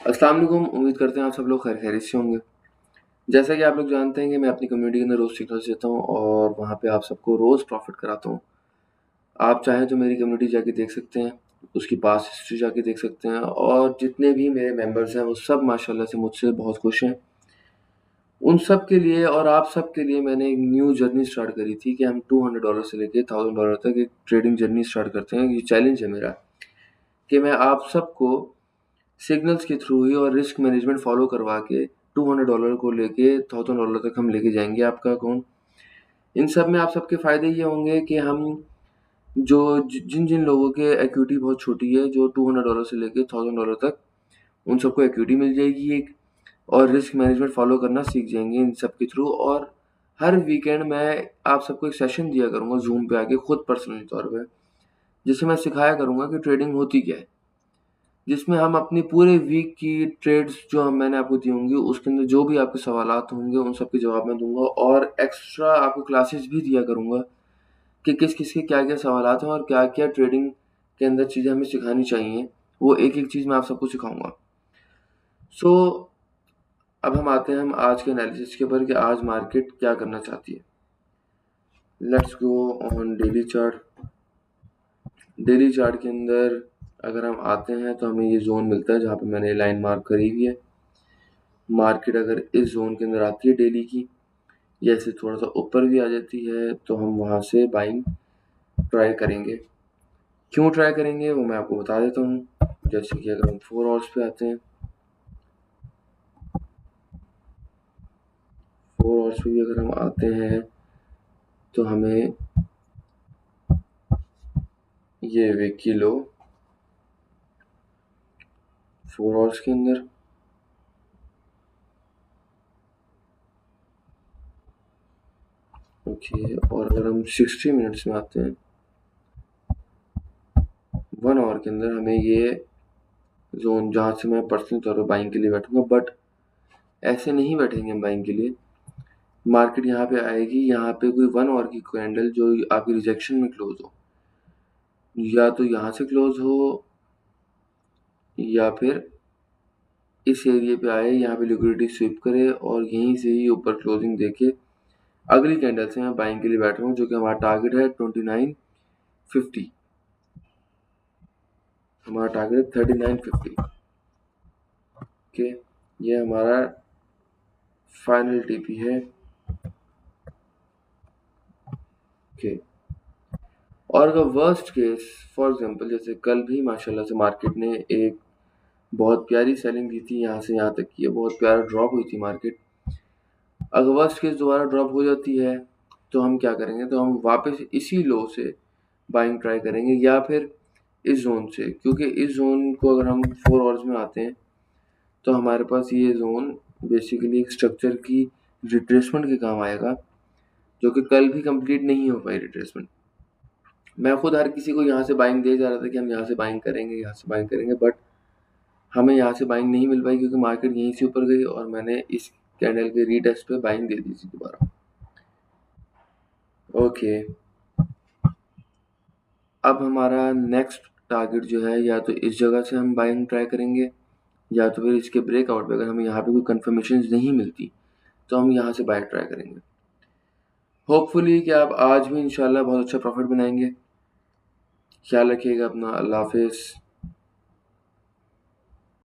अस्सलाम वालेकुम। उम्मीद करते हैं आप सब लोग खैरियत से होंगे। जैसा कि आप लोग जानते हैं कि मैं अपनी कम्युनिटी के अंदर रोज़ सीखना देता हूँ और वहाँ पे आप सबको रोज़ प्रॉफ़िट कराता हूँ। आप चाहें तो मेरी कम्युनिटी जाके देख सकते हैं, उसकी पास्ट हिस्ट्री जाके देख सकते हैं और जितने भी मेरे मेंबर्स हैं वो सब माशाल्लाह से मुझसे बहुत खुश हैं। उन सब के लिए और आप सब के लिए मैंने एक न्यू जर्नी स्टार्ट करी थी कि हम $200 से लेके $1000 तक एक ट्रेडिंग जर्नी स्टार्ट करते हैं। ये चैलेंज है मेरा कि मैं आप सबको सिग्नल्स के थ्रू ही और रिस्क मैनेजमेंट फॉलो करवा के $200 को लेके $1000 तक हम लेके जाएंगे आपका अकाउंट। इन सब में आप सबके फ़ायदे ये होंगे कि हम जो जिन जिन लोगों के इक्विटी बहुत छोटी है, जो $200 से लेके $1000 तक, उन सबको इक्विटी मिल जाएगी एक, और रिस्क मैनेजमेंट फॉलो करना सीख जाएंगे इन सब के थ्रू। और हर वीकेंड मैं आप सबको एक सेशन दिया करूँगा जूम पे आके खुद पर्सनली तौर पे, जिससे मैं सिखाया करूँगा कि ट्रेडिंग होती क्या है, जिसमें हम अपनी पूरे वीक की ट्रेड्स जो मैंने आपको दी होंगी उसके अंदर जो भी आपके सवालात होंगे उन सब के जवाब मैं दूंगा और एक्स्ट्रा आपको क्लासेस भी दिया करूंगा कि किस किस के क्या क्या सवालात हैं और क्या क्या ट्रेडिंग के अंदर चीज़ें हमें सिखानी चाहिए। वो एक एक चीज़ मैं आप सबको सिखाऊंगा। सो अब हम आते हैं हम आज के एनालिसिस के ऊपर कि आज मार्केट क्या करना चाहती है। Let's go on daily chart. Daily chart के अंदर अगर हम आते हैं तो हमें ये जोन मिलता है जहाँ पे मैंने लाइन मार्क करी हुई है। मार्केट अगर इस जोन के अंदर आती है डेली की, या इससे थोड़ा सा ऊपर भी आ जाती है, तो हम वहाँ से बाइंग ट्राई करेंगे। क्यों ट्राई करेंगे वो मैं आपको बता देता हूँ। जैसे कि अगर हम 4 आवर्स पे आते हैं, 4 आवर्स पे भी अगर हम आते हैं तो हमें ये विकी लो 4 आवर्स के अंदर, ओके। और अगर हम 60 मिनट्स में आते हैं, 1 आवर के अंदर हमें ये जोन जहाँ से मैं पर्सनल तौर पर बाइंग के लिए बैठूंगा, बट ऐसे नहीं बैठेंगे हम बाइंग के लिए। मार्केट यहाँ पे आएगी, यहाँ पे कोई 1 आवर की कैंडल जो आपकी रिजेक्शन में क्लोज हो, या तो यहाँ से क्लोज हो या फिर इस एरिया पे आए, यहाँ पे लिक्विडिटी स्विप करे और यहीं से ही ऊपर क्लोजिंग देके अगली कैंडल से मैं बाइंग के लिए बैठ रहा हूँ, जो कि हमारा टारगेट है 2950। हमारा टारगेट है 3950। ओके, ये हमारा फाइनल टीपी है। ओके, और अगर वर्स्ट केस फॉर एग्जांपल जैसे कल भी माशाल्लाह से मार्केट ने एक बहुत प्यारी सेलिंग दी थी, यहाँ से यहाँ तक की बहुत प्यारा ड्रॉप हुई थी मार्केट। अगर वर्स्ट केस दोबारा ड्रॉप हो जाती है तो हम क्या करेंगे, तो हम वापस इसी लो से बाइंग ट्राई करेंगे या फिर इस जोन से, क्योंकि इस जोन को अगर हम 4 आवर्स में आते हैं तो हमारे पास ये जोन बेसिकली एक स्ट्रक्चर की रिट्रेसमेंट के काम आएगा, जो कि कल भी कंप्लीट नहीं हो पाई रिट्रेसमेंट। मैं खुद हर किसी को यहाँ से बाइंग दे जा रहा था कि हम यहाँ से बाइंग करेंगे, यहाँ से बाइंग करेंगे, बट हमें यहाँ से बाइंग नहीं मिल पाई क्योंकि मार्केट यहीं से ऊपर गई और मैंने इस कैंडल के रीटेस्ट पे बाइंग दे दी थी दोबारा। ओके, अब हमारा नेक्स्ट टारगेट जो है, या तो इस जगह से हम बाइंग ट्राई करेंगे या तो फिर इसके ब्रेकआउट पे अगर हमें यहाँ पे कोई कंफर्मेशन नहीं मिलती तो हम यहाँ से बाय ट्राई करेंगे। होपफुली कि आप आज भी इंशाल्लाह बहुत अच्छा प्रॉफिट बनाएंगे। ख्याल रखिएगा अपना। अल्लाह हाफिज़।